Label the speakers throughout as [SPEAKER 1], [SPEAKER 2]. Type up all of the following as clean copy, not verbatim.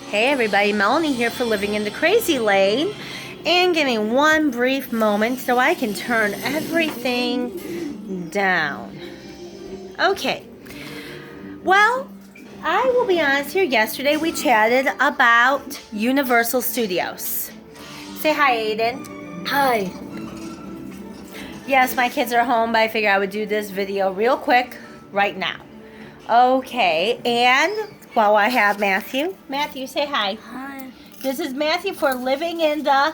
[SPEAKER 1] Hey everybody, Melanie here for Living in the Crazy Lane, and give me one brief moment so I can turn everything down. Okay, well, I will be honest here, yesterday we chatted about Universal Studios. Say hi, Aiden.
[SPEAKER 2] Hi.
[SPEAKER 1] Yes, my kids are home, but I figured I would do this video real quick right now. Okay, and while I have Matthew. Matthew, say hi.
[SPEAKER 2] Hi.
[SPEAKER 1] This is Matthew for Living in the...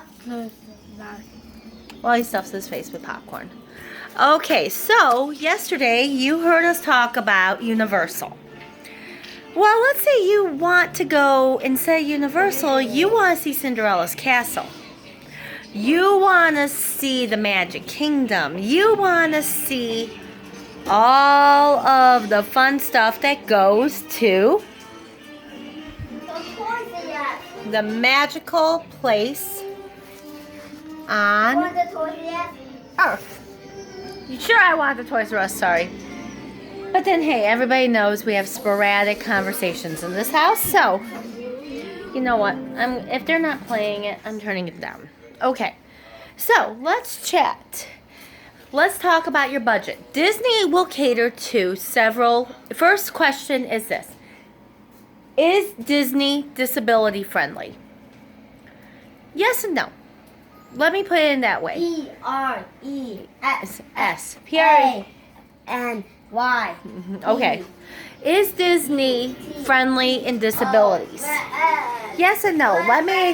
[SPEAKER 1] Well, he stuffs his face with popcorn. Okay, so yesterday you heard us talk about Universal. Well, let's say you want to go, instead of Universal, you want to see Cinderella's castle. You want to see the Magic Kingdom. You want to see all of the fun stuff that goes to the magical place on Earth. You sure I want the Toys R Us? Sorry. But then, hey, everybody knows we have sporadic conversations in this house, so you know what? If they're not playing it, I'm turning it down. Okay, so let's chat. Let's talk about your budget. Disney will cater to several. First question is this. Is Disney disability friendly? Yes and no. Let me put it in that way.
[SPEAKER 2] P-R-E-S-S
[SPEAKER 1] P-R-E-N-Y. Okay. Is Disney friendly in disabilities? Yes and no. Let me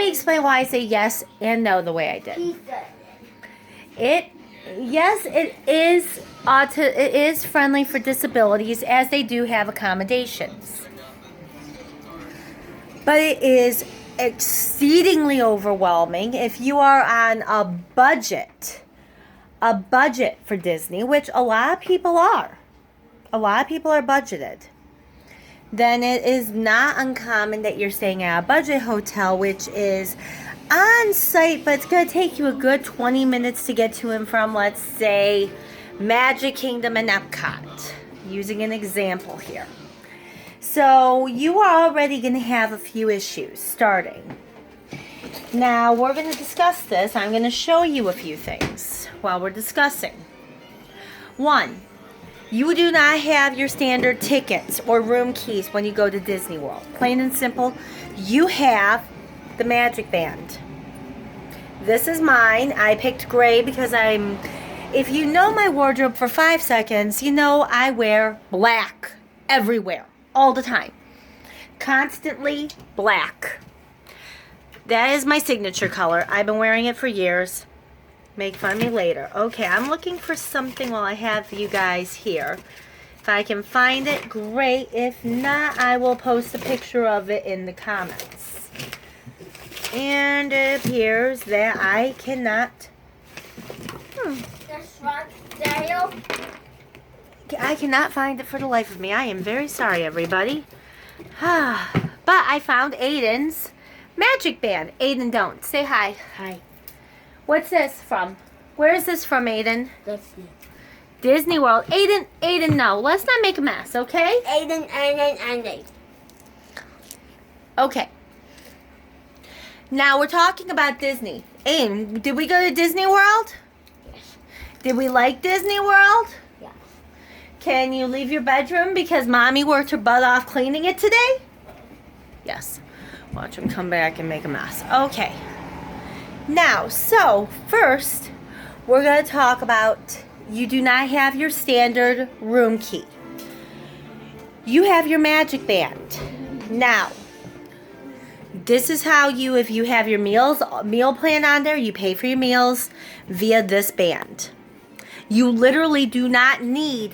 [SPEAKER 1] explain why I say yes and no the way I did. Yes, it is friendly for disabilities, as they do have accommodations. But it is exceedingly overwhelming if you are on a budget for Disney, which a lot of people are. A lot of people are budgeted. Then it is not uncommon that you're staying at a budget hotel, which is on site, but it's going to take you a good 20 minutes to get to and from, let's say, Magic Kingdom and Epcot, using an example here. So you are already going to have a few issues starting. Now, we're going to discuss this. I'm going to show you a few things while we're discussing. One, you do not have your standard tickets or room keys when you go to Disney World. Plain and simple, you have the Magic Band. This is mine. I picked gray because if you know my wardrobe for 5 seconds, you know I wear black everywhere, all the time. Constantly black. That is my signature color. I've been wearing it for years. Make fun of me later. Okay, I'm looking for something while I have you guys here. If I can find it, great. If not, I will post a picture of it in the comments. And it appears that I cannot... I cannot find it for the life of me. I am very sorry, everybody. But I found Aiden's Magic Band. Aiden, don't. Say hi.
[SPEAKER 2] Hi.
[SPEAKER 1] What's this from? Where is this from, Aiden?
[SPEAKER 2] Disney.
[SPEAKER 1] Disney World. Aiden, no. Let's not make a mess, okay?
[SPEAKER 2] Aiden.
[SPEAKER 1] Okay. Now we're talking about Disney. Aiden, did we go to Disney World?
[SPEAKER 2] Yes.
[SPEAKER 1] Did we like Disney World?
[SPEAKER 2] Yes.
[SPEAKER 1] Can you leave your bedroom because Mommy worked her butt off cleaning it today? Yes. Watch him come back and make a mess. Okay. Now, so first, we're going to talk about you do not have your standard room key. You have your Magic Band. Now, this is how if you have your meal plan on there, you pay for your meals via this band. You literally do not need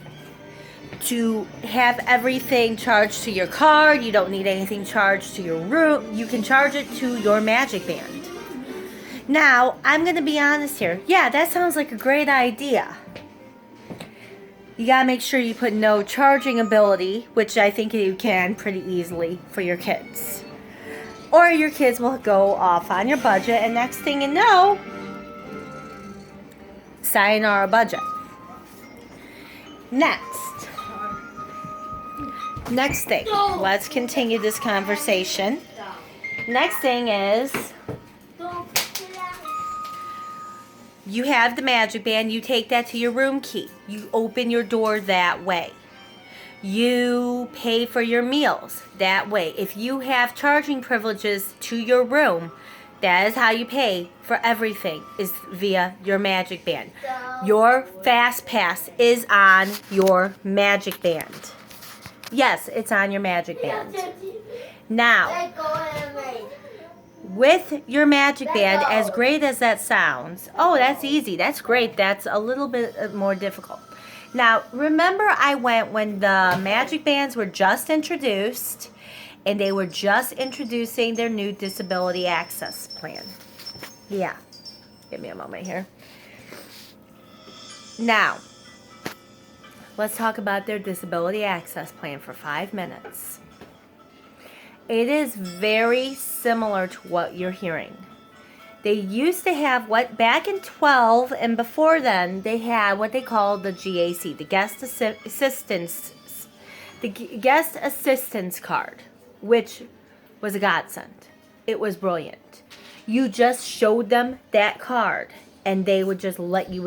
[SPEAKER 1] to have everything charged to your card. You don't need anything charged to your room. You can charge it to your Magic Band. Now, I'm going to be honest here. Yeah, that sounds like a great idea. You got to make sure you put no charging ability, which I think you can pretty easily for your kids. Or your kids will go off on your budget, and next thing you know, sayonara budget. Next, Next thing, let's continue this conversation. Next thing is, you have the magic band, you take that to your room key. You open your door that way. You pay for your meals that way. If you have charging privileges to your room, that is how you pay for everything, is via your magic band. Your fast pass is on your magic band. Yes, it's on your magic band. Now, with your magic band, as great as that sounds, oh, that's easy, that's great, that's a little bit more difficult. Now, remember I went when the magic bands were just introduced, and they were just introducing their new disability access plan. Yeah, give me a moment here. Now, let's talk about their disability access plan for 5 minutes. It is very similar to what you're hearing. They used to have back in 12 and before then, they had what they called the GAC, the guest assistance card, which was a godsend. It was brilliant. You just showed them that card and they would just let you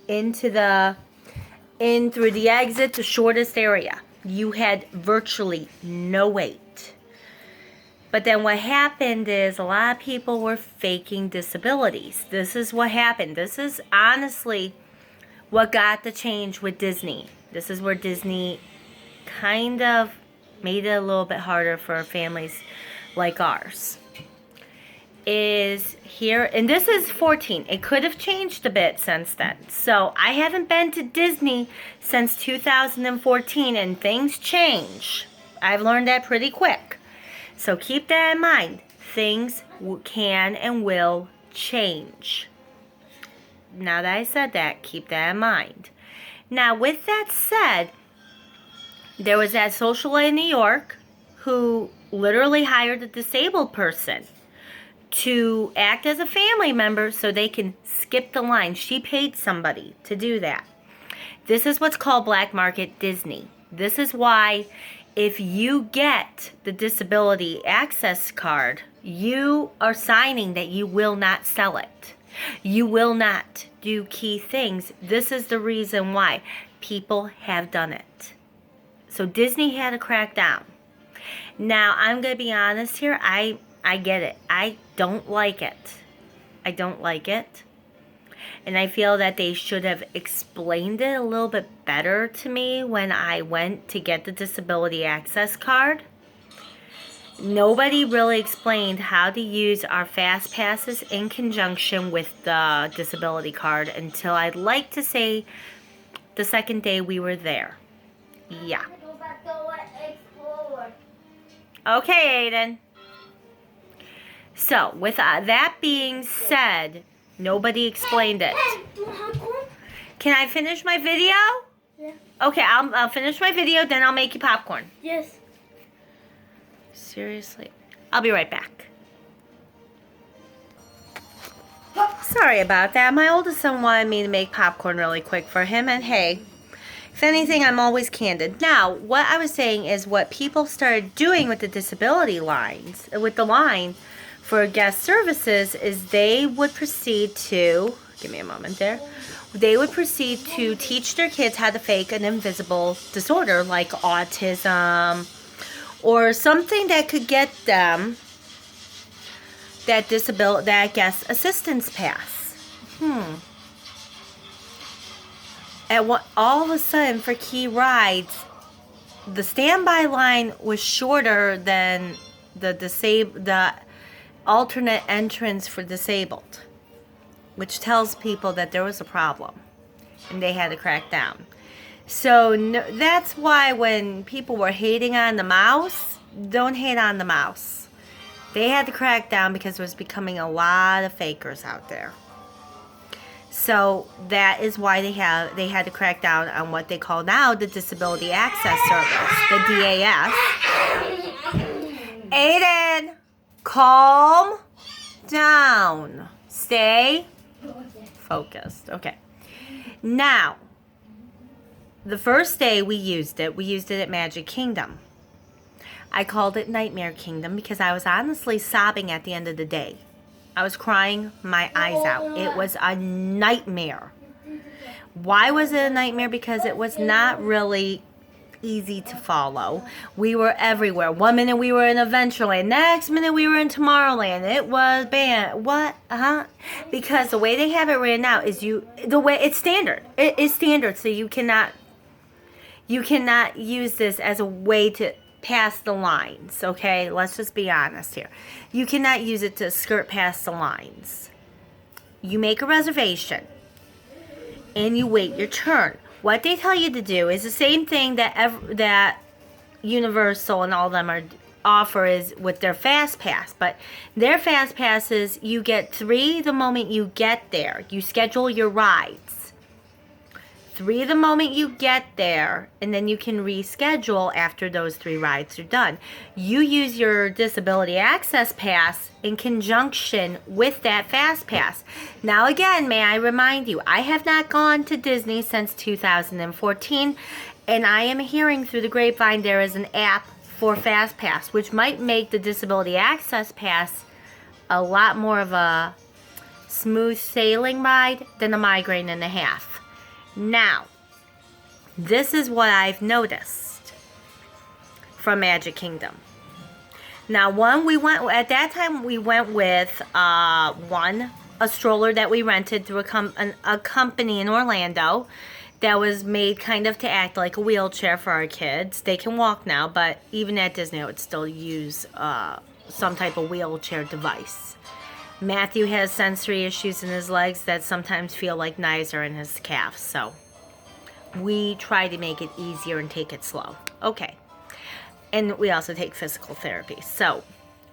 [SPEAKER 1] in through the exit, the shortest area. You had virtually no wait. But then what happened is a lot of people were faking disabilities. This is what happened. This is honestly what got the change with Disney. This is where Disney kind of made it a little bit harder for families like ours. Is here, and this is 14. It could have changed a bit since then. So I haven't been to Disney since 2014, and things change. I've learned that pretty quick. So keep that in mind. Things can and will change. Now that I said that, keep that in mind. Now, with that said, there was that socialite in New York who literally hired a disabled person to act as a family member so they can skip the line. She paid somebody to do that. This is what's called black market Disney. This is why if you get the disability access card, you are signing that you will not sell it. You will not do key things. This is the reason why people have done it. So Disney had to crack down. Now, I'm going to be honest here. I get it. I don't like it. I don't like it. And I feel that they should have explained it a little bit better to me when I went to get the disability access card. Nobody really explained how to use our fast passes in conjunction with the disability card until I'd like to say the second day we were there. Yeah. Okay, Aiden. So, with that being said, nobody explained it. Can I finish my video?
[SPEAKER 2] Yeah.
[SPEAKER 1] Okay, I'll finish my video, then I'll make you popcorn.
[SPEAKER 2] Yes.
[SPEAKER 1] Seriously? I'll be right back. Sorry about that. My oldest son wanted me to make popcorn really quick for him, and hey, if anything, I'm always candid. Now, what I was saying is what people started doing with the disability lines, with the line for guest services, is they would proceed to, give me a moment there, they would proceed to teach their kids how to fake an invisible disorder like autism or something that could get them that guest assistance pass. And all of a sudden for key rides, the standby line was shorter than the alternate entrance for disabled, which tells people that there was a problem and they had to crack down. So that's why when people were hating on the mouse, don't hate on the mouse. They had to crack down because there was becoming a lot of fakers out there. So that is why they had to crack down on what they call now the Disability Access Service, the DAS. Aiden, calm down. Stay focused. Okay. Now, the first day we used it at Magic Kingdom. I called it Nightmare Kingdom because I was honestly sobbing at the end of the day. I was crying my eyes out. It was a nightmare. Why was it a nightmare? Because it was not really easy to follow. We were everywhere. One minute we were in Adventureland. Next minute we were in Tomorrowland. It was banned. What? Because the way they have it written out is the way it's standard. It is standard, so you cannot use this as a way to pass the lines, okay? Let's just be honest here. You cannot use it to skirt past the lines. You make a reservation and you wait your turn. What they tell you to do is the same thing that Universal and all of them offer is with their Fast Pass. But their Fast Passes, you get 3 the moment you get there. You schedule your rides. 3 the moment you get there, and then you can reschedule after those 3 rides are done. You use your Disability Access Pass in conjunction with that Fast Pass. Now again, may I remind you, I have not gone to Disney since 2014, and I am hearing through the grapevine there is an app for Fast Pass, which might make the Disability Access Pass a lot more of a smooth sailing ride than a migraine and a half. Now, this is what I've noticed from Magic Kingdom. Now, at that time we went with a stroller that we rented through a company in Orlando that was made kind of to act like a wheelchair for our kids. They can walk now, but even at Disney, I would still use some type of wheelchair device. Matthew has sensory issues in his legs that sometimes feel like knives are in his calves, so we try to make it easier and take it slow. Okay. And we also take physical therapy. So,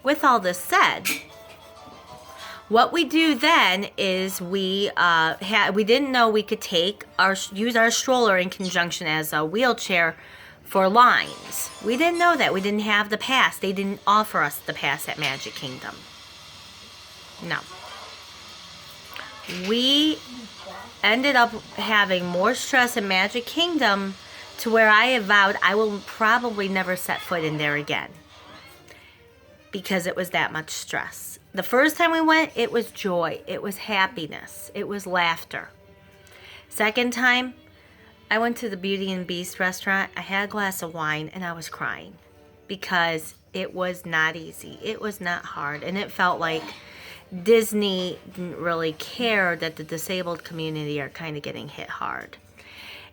[SPEAKER 1] with all this said, what we do then is we didn't know we could use our stroller in conjunction as a wheelchair for lines. We didn't know that. We didn't have the pass. They didn't offer us the pass at Magic Kingdom. No. We ended up having more stress in Magic Kingdom to where I have vowed I will probably never set foot in there again because it was that much stress. The first time we went, it was joy. It was happiness. It was laughter. Second time, I went to the Beauty and Beast restaurant. I had a glass of wine and I was crying because it was not easy. It was not hard, and it felt like Disney didn't really care that the disabled community are kind of getting hit hard.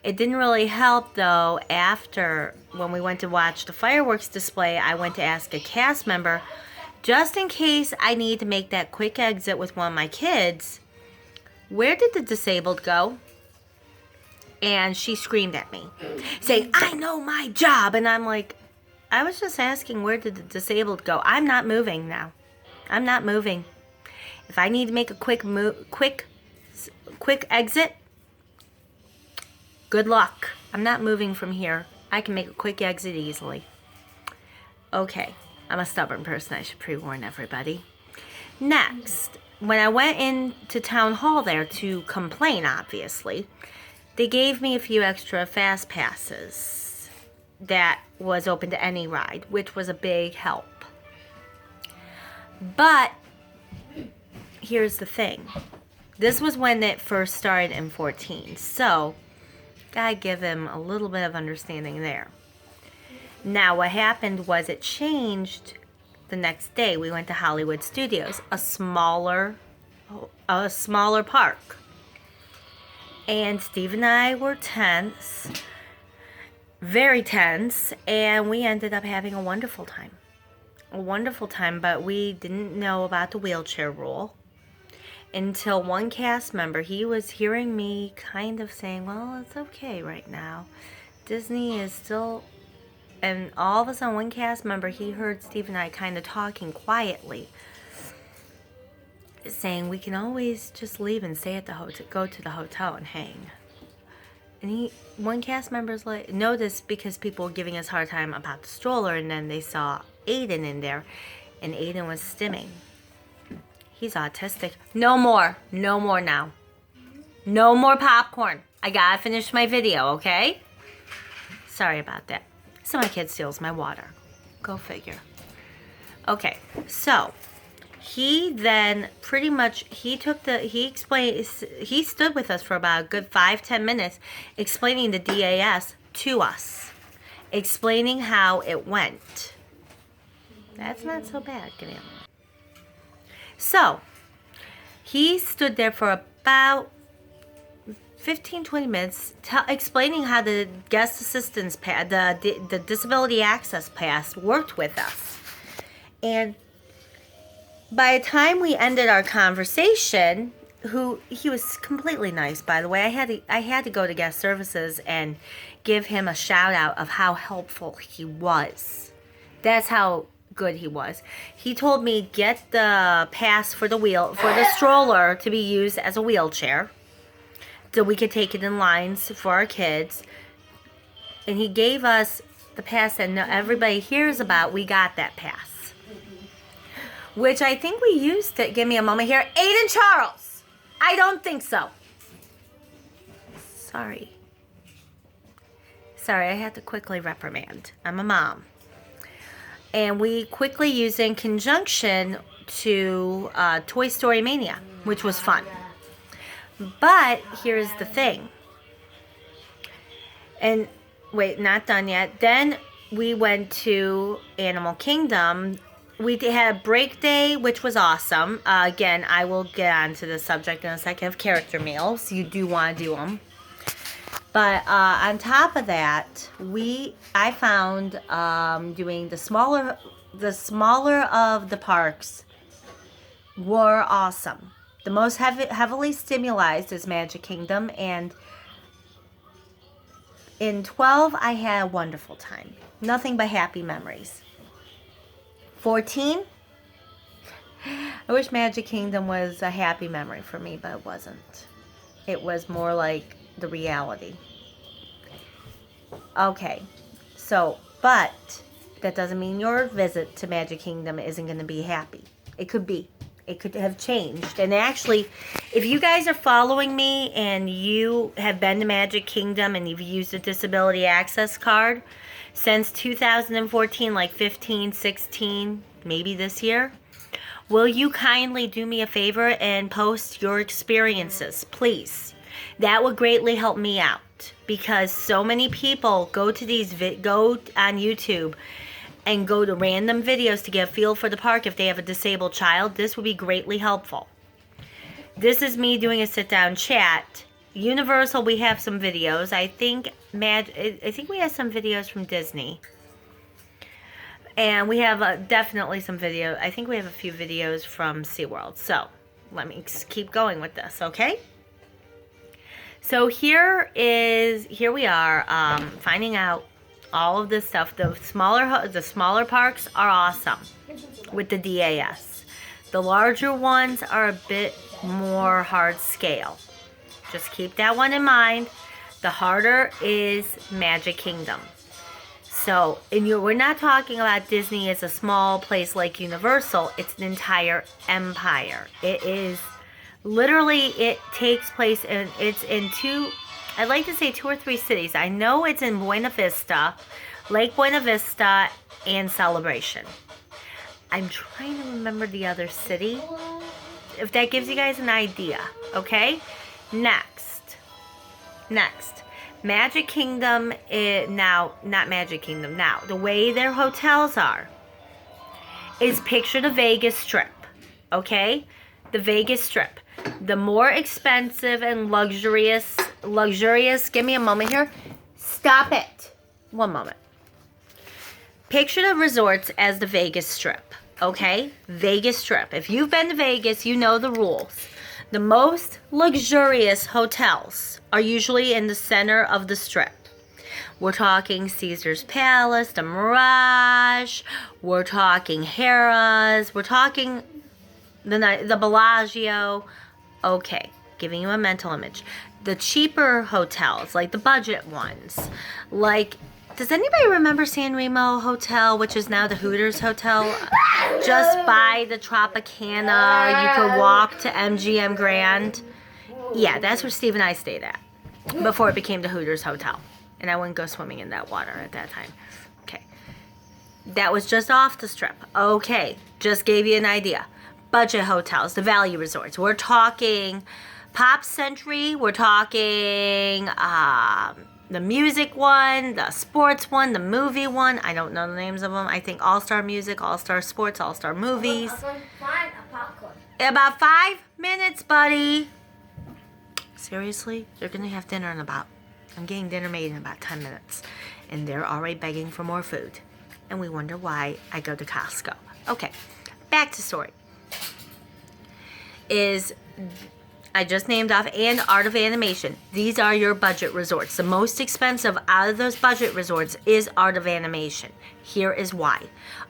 [SPEAKER 1] It didn't really help though. After, when we went to watch the fireworks display, I went to ask a cast member, just in case I need to make that quick exit with one of my kids, where did the disabled go? And she screamed at me, saying, I know my job. And I'm like, I was just asking, where did the disabled go? I'm not moving now. I'm not moving. If I need to make a quick exit, good luck. I'm not moving from here. I can make a quick exit easily. Okay, I'm a stubborn person. I should pre-warn everybody. Next, when I went into Town Hall there to complain, obviously, they gave me a few extra fast passes that was open to any ride, which was a big help. But here's the thing. This was when it first started in 14, so gotta give him a little bit of understanding there. Now, what happened was it changed the next day. We went to Hollywood Studios, a smaller park. And Steve and I were tense, very tense, and we ended up having a wonderful time. But we didn't know about the wheelchair rule until one cast member, he was hearing me kind of saying, well, it's okay right now. Disney is still... And all of a sudden, one cast member, he heard Steve and I kind of talking quietly, saying, we can always just leave and stay at the hotel, go to the hotel and hang. And one cast member's like, noticed because people were giving us a hard time about the stroller, and then they saw Aiden in there, and Aiden was stimming. He's autistic. No more now. No more popcorn. I gotta finish my video, okay? Sorry about that. So my kid steals my water. Go figure. Okay, so he then pretty much, he stood with us for about a good 5-10 minutes explaining the DAS to us, explaining how it went. That's not so bad, Graham. So, he stood there for about 15-20 minutes explaining how the guest assistance pass, the disability access pass worked with us. And by the time we ended our conversation, he was completely nice, by the way. I had to go to guest services and give him a shout out of how helpful he was. That's how good he was. He told me get the pass for the stroller to be used as a wheelchair, so we could take it in lines for our kids. And he gave us the pass that everybody hears about. We got that pass, which I think we used to. Give me a moment here. Aiden Charles. I don't think so. Sorry, I had to quickly reprimand. I'm a mom. And we quickly used it in conjunction to Toy Story Mania, which was fun. But here's the thing. And wait, not done yet. Then we went to Animal Kingdom. We had a break day, which was awesome. Again, I will get onto the subject in a second of character meals. You do want to do them. But on top of that, I found doing the smaller of the parks were awesome. The most heavily stimulated is Magic Kingdom, and in 12 I had a wonderful time. Nothing but happy memories. 14, I wish Magic Kingdom was a happy memory for me, but it wasn't. It was more like the reality. Okay, so, but that doesn't mean your visit to Magic Kingdom isn't going to be happy. It could be. It could have changed. And actually, if you guys are following me and you have been to Magic Kingdom and you've used a disability access card since 2014, like 15, 16, maybe this year, will you kindly do me a favor and post your experiences, please? That would greatly help me out, because so many people go to go on YouTube and go to random videos to get a feel for the park if they have a disabled child. This would be greatly helpful. This is me doing a sit-down chat. Universal, we have some videos. I think we have some videos from Disney. And we have definitely some videos. I think we have a few videos from SeaWorld. So, let me keep going with this, okay? So here we are finding out all of this stuff. The smaller parks are awesome with the DAS. The larger ones are a bit more hard scale. Just keep that one in mind. The harder is Magic Kingdom. So, we're not talking about Disney as a small place like Universal. It's an entire empire. It is literally, it takes place in, it's in I'd like to say 2 or 3 cities. I know it's in Buena Vista, Lake Buena Vista, and Celebration. I'm trying to remember the other city, if that gives you guys an idea, okay? Next. Magic Kingdom is not Magic Kingdom. Now, the way their hotels are is picture the Vegas Strip, okay? The Vegas Strip. The more expensive and luxurious, give me a moment here. Stop it. One moment. Picture the resorts as the Vegas Strip, okay? Vegas Strip. If you've been to Vegas, you know the rules. The most luxurious hotels are usually in the center of the strip. We're talking Caesar's Palace, the Mirage, we're talking Harrah's, we're talking the Bellagio. Okay, giving you a mental image. The cheaper hotels, like the budget ones, like, does anybody remember San Remo Hotel, which is now the Hooters Hotel? Just by the Tropicana, you could walk to MGM Grand. Yeah, that's where Steve and I stayed at before it became the Hooters Hotel. And I wouldn't go swimming in that water at that time. Okay. That was just off the strip. Okay, just gave you an idea. Budget hotels, the value resorts. We're talking Pop Century. We're talking the music one, the sports one, the movie one. I don't know the names of them. I think All-Star Music, All-Star Sports, All-Star Movies.
[SPEAKER 2] I'm going to find a popcorn.
[SPEAKER 1] About 5 minutes, buddy. Seriously? You're going to have dinner in about... I'm getting dinner made in about 10 minutes. And they're already begging for more food. And we wonder why I go to Costco. Okay, back to story. I just named off and Art of Animation. These are your budget resorts. The most expensive out of those budget resorts is Art of Animation. Here is why.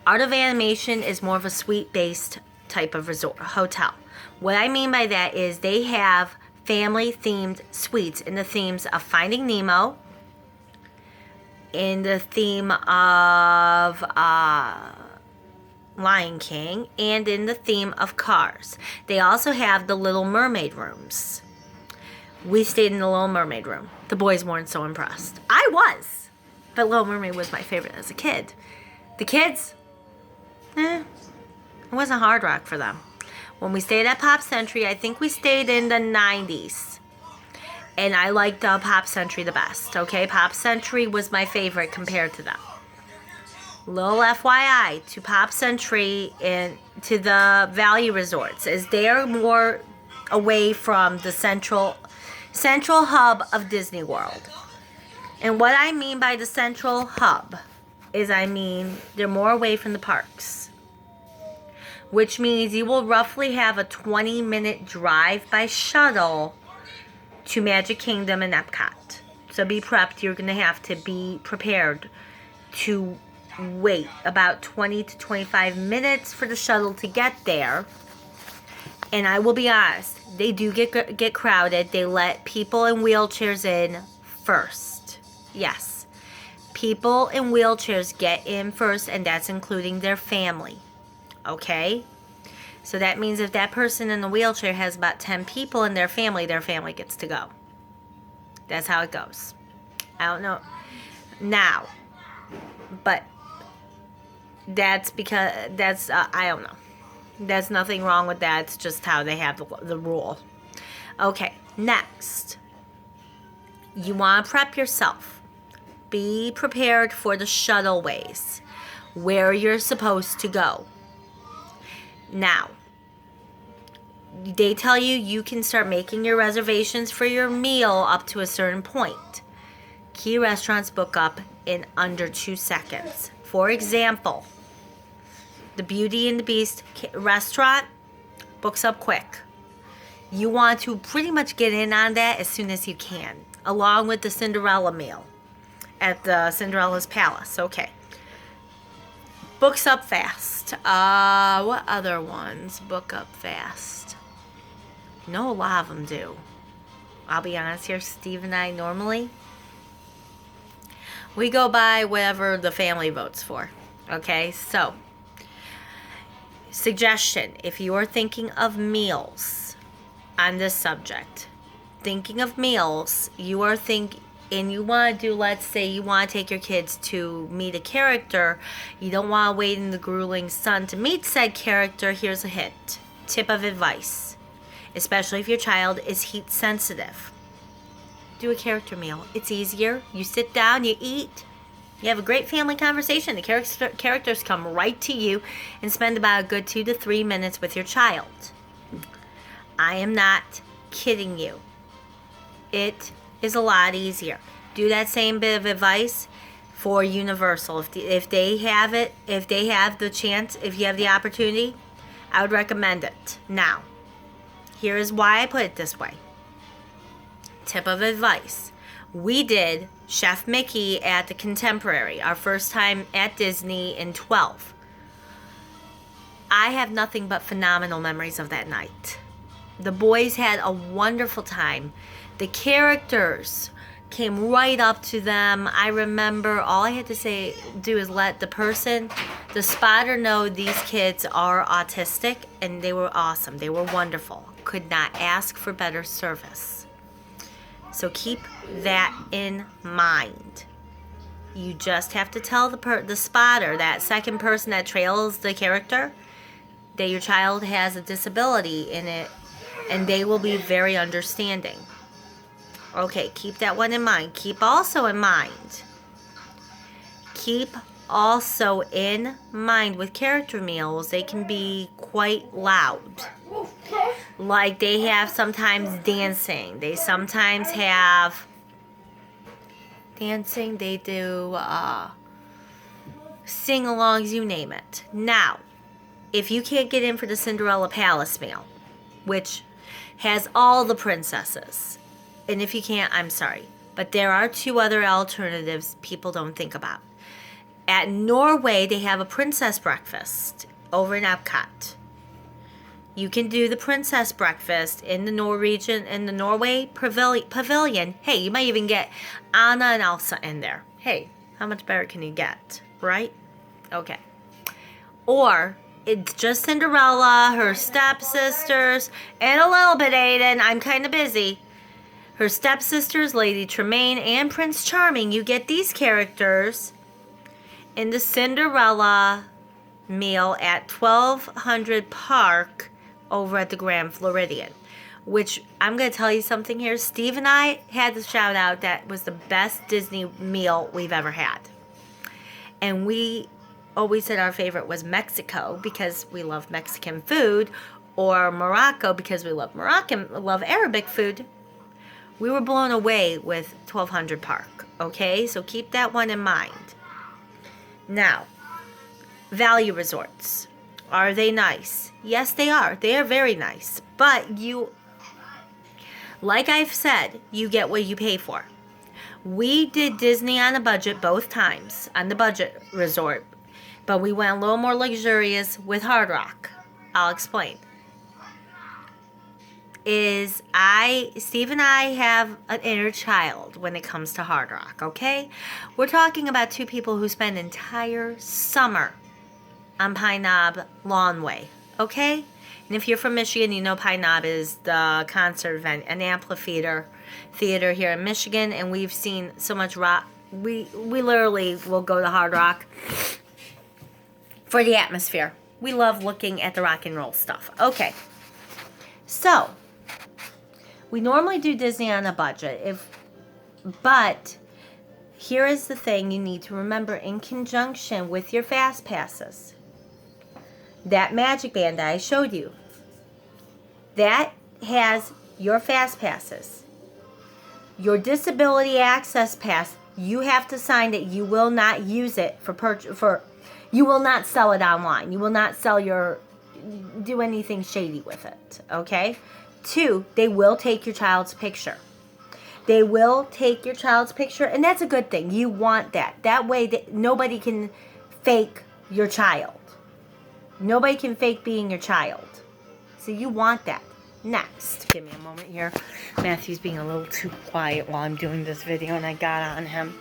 [SPEAKER 1] Art of Animation is more of a suite-based type of resort hotel. What I mean by that is they have family-themed suites in the themes of Finding Nemo, in the theme of Lion King, and in the theme of Cars. They also have the Little Mermaid rooms. We stayed in the Little Mermaid room. The boys weren't so impressed. I was, but Little Mermaid was my favorite as a kid. The kids, it wasn't Hard Rock for them. When we stayed at Pop Century, I think we stayed in the 90s. And I liked Pop Century the best, okay? Pop Century was my favorite compared to them. Little FYI to Pop Century and to the value resorts is they're more away from the central hub of Disney World. And what I mean by the central hub is they're more away from the parks. Which means you will roughly have a 20-minute drive by shuttle to Magic Kingdom and Epcot. So be prepped. You're going to have to be prepared to wait about 20 to 25 minutes for the shuttle to get there. And I will be honest, they do get crowded. They let people in wheelchairs in first. Yes. People in wheelchairs get in first, and that's including their family. Okay? So that means if that person in the wheelchair has about 10 people in their family gets to go. That's how it goes. I don't know now, but that's because I don't know. There's nothing wrong with that. It's just how they have the rule. Okay, next. You want to prep yourself. Be prepared for the shuttleways, where you're supposed to go. Now, they tell you can start making your reservations for your meal up to a certain point. Key restaurants book up in under 2 seconds. For example, the Beauty and the Beast restaurant books up quick. You want to pretty much get in on that as soon as you can, along with the Cinderella meal at the Cinderella's Palace. Okay. Books up fast. What other ones book up fast? No, a lot of them do. I'll be honest here, Steve and I normally, we go by whatever the family votes for. Okay, so, suggestion, if you are thinking of meals on this subject, thinking of meals, you want to do, let's say you want to take your kids to meet a character, you don't want to wait in the grueling sun to meet said character, here's a hint. Tip of advice, especially if your child is heat sensitive. Do a character meal. It's easier. You sit down, you eat, you have a great family conversation. The characters come right to you and spend about a good 2 to 3 minutes with your child. I am not kidding you. It is a lot easier. Do that same bit of advice for Universal. If they have the chance, if you have the opportunity, I would recommend it. Now, here is why I put it this way. Tip of advice. We did Chef Mickey at the Contemporary, our first time at Disney in 12. I have nothing but phenomenal memories of that night. The boys had a wonderful time. The characters came right up to them. I remember all I had to do is let the spotter know these kids are autistic, and they were awesome. They were wonderful. Could not ask for better service. So keep that in mind. You just have to tell the spotter, that second person that trails the character, that your child has a disability in it, and they will be very understanding. Okay, keep that one in mind. Keep also in mind with character meals, they can be quite loud. Like they have sometimes dancing. They sometimes have dancing. They do sing-alongs, you name it. Now, if you can't get in for the Cinderella Palace meal, which has all the princesses, and if you can't, I'm sorry. But there are 2 other alternatives people don't think about. At Norway, they have a princess breakfast over in Epcot. You can do the princess breakfast in the Norway pavilion. Hey, you might even get Anna and Elsa in there. Hey, how much better can you get, right? Okay. Or it's just Cinderella, her stepsisters, and a little bit Aiden. I'm kind of busy. Her stepsisters, Lady Tremaine and Prince Charming. You get these characters in the Cinderella meal at 1200 Park over at the Grand Floridian, which I'm going to tell you something here. Steve and I had to shout out that was the best Disney meal we've ever had. And we always said our favorite was Mexico because we love Mexican food, or Morocco because we love Arabic food. We were blown away with 1200 Park, okay? So keep that one in mind. Now, value resorts. Are they nice? Yes, they are. They are very nice. But like I've said, you get what you pay for. We did Disney on a budget both times, on the budget resort. But we went a little more luxurious with Hard Rock. I'll explain. Steve and I have an inner child when it comes to Hard Rock, okay? We're talking about 2 people who spend an entire summer on Pine Knob Lawnway, okay? And if you're from Michigan, you know Pine Knob is the concert event, an amphitheater here in Michigan, and we've seen so much rock. We literally will go to Hard Rock for the atmosphere. We love looking at the rock and roll stuff. Okay, so we normally do Disney on a budget, but here is the thing you need to remember in conjunction with your fast passes. That magic band I showed you, that has your fast passes. Your disability access pass, you have to sign that you will not use it you will not sell it online. You will not do anything shady with it, okay? 2, they will take your child's picture. They will take your child's picture, and that's a good thing. You want that. That way nobody can fake your child. Nobody can fake being your child. So you want that. Next. Give me a moment here. Matthew's being a little too quiet while I'm doing this video, and I got on him.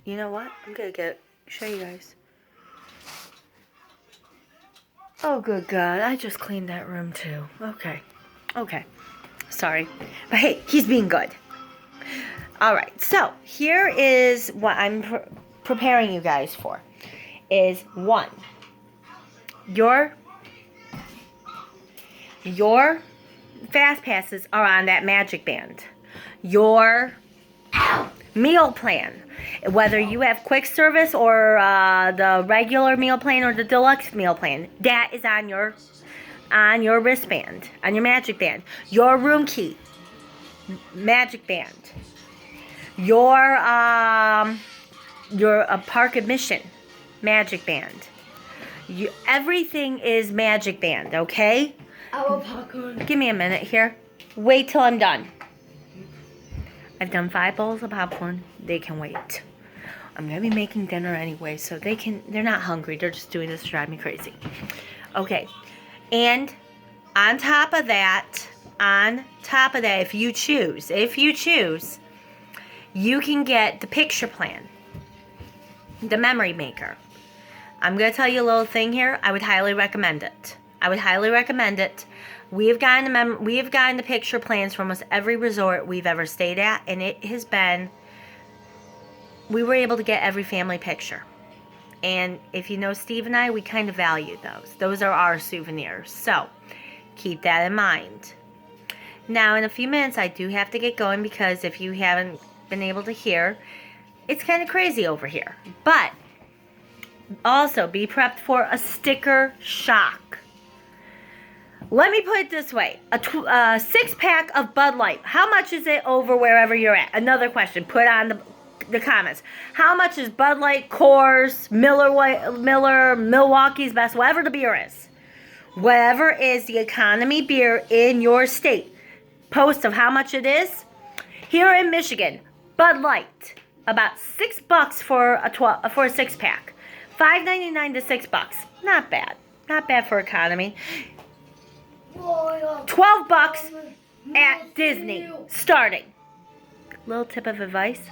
[SPEAKER 1] You know what? I'm going to show you guys. Oh, good God. I just cleaned that room, too. Okay. Sorry. But hey, he's being good. All right. So here is what I'm preparing you guys for. Is 1. Your fast passes are on that magic band. Your meal plan, whether you have quick service or the regular meal plan or the deluxe meal plan, that is on your wristband, on your magic band. Your room key, magic band. Your park admission, magic band. Everything is magic band, okay?
[SPEAKER 2] I want popcorn.
[SPEAKER 1] Give me a minute here. Wait till I'm done. I've done 5 bowls of popcorn. They can wait. I'm going to be making dinner anyway, so they're not hungry. They're just doing this to drive me crazy. Okay. And on top of that, if you choose, you can get the picture plan, the memory maker. I'm going to tell you a little thing here. I would highly recommend it. I would highly recommend it. We have gotten the picture plans from almost every resort we've ever stayed at, and it has been, we were able to get every family picture. And if you know Steve and I, we kind of value those. Those are our souvenirs. So keep that in mind. Now, in a few minutes, I do have to get going because if you haven't been able to hear, it's kind of crazy over here. But also be prepped for a sticker shock. Let me put it this way. A 6-pack of Bud Light. How much is it over wherever you're at? Another question. Put on the comments. How much is Bud Light, Coors, Miller, Milwaukee's Best, whatever the beer is? Whatever is the economy beer in your state. Post of how much it is. Here in Michigan, Bud Light, about $6 for a 6-pack. $5.99 to $6. Not bad. Not bad for economy. $12 at Disney starting. Little tip of advice.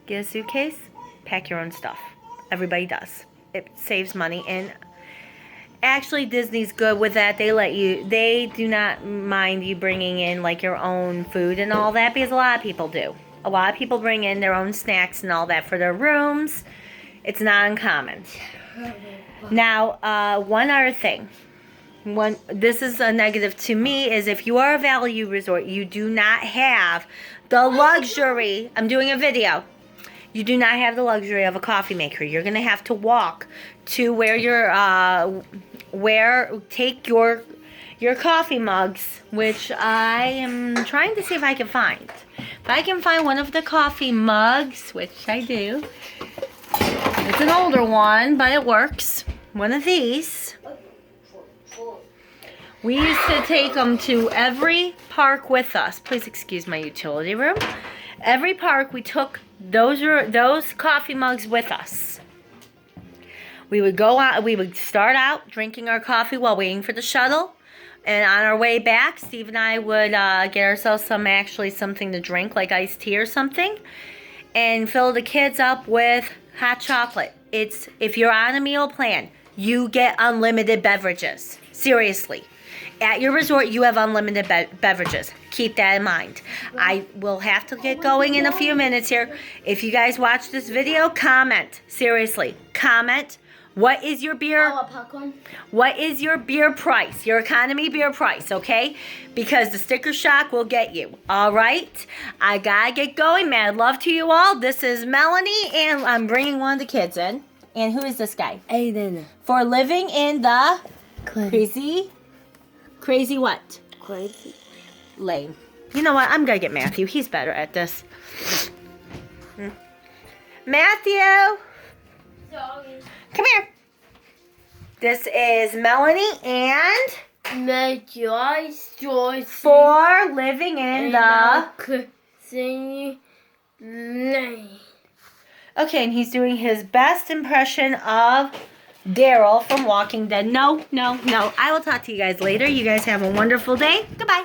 [SPEAKER 1] Get a suitcase. Pack your own stuff. Everybody does. It saves money, and actually, Disney's good with that. They do not mind you bringing in like your own food and all that, because a lot of people do. A lot of people bring in their own snacks and all that for their rooms. It's not uncommon. Now, one other thing. This is a negative to me, is if you are a value resort, you do not have the luxury. I'm doing a video. You do not have the luxury of a coffee maker. You're going to have to walk to where take your coffee mugs, which I am trying to see if I can find. If I can find one of the coffee mugs, which I do. It's an older one, but it works. One of these. We used to take them to every park with us. Please excuse my utility room. Every park, we took those coffee mugs with us. We would go out. We would start out drinking our coffee while waiting for the shuttle, and on our way back, Steve and I would get ourselves something to drink, like iced tea or something, and fill the kids up with hot chocolate. If you're on a meal plan, you get unlimited beverages. Seriously. At your resort, you have unlimited beverages. Keep that in mind. I will have to get going in a few minutes here. If you guys watch this video, comment. Seriously, comment. What is your beer?
[SPEAKER 2] Popcorn.
[SPEAKER 1] What is your beer price? Your economy beer price, okay? Because the sticker shock will get you. All right? I gotta get going. Mad love to you all. This is Melanie, and I'm bringing one of the kids in. And who is this guy?
[SPEAKER 2] Aiden.
[SPEAKER 1] For living in the Crazy what?
[SPEAKER 2] Crazy.
[SPEAKER 1] Lane. You know what? I'm going to get Matthew. He's better at this. Matthew!
[SPEAKER 2] Sorry.
[SPEAKER 1] Come here. This is Melanie and... For living in the...
[SPEAKER 2] Lane.
[SPEAKER 1] Okay, and he's doing his best impression of Daryl from Walking Dead. No. I will talk to you guys later. You guys have a wonderful day. Goodbye.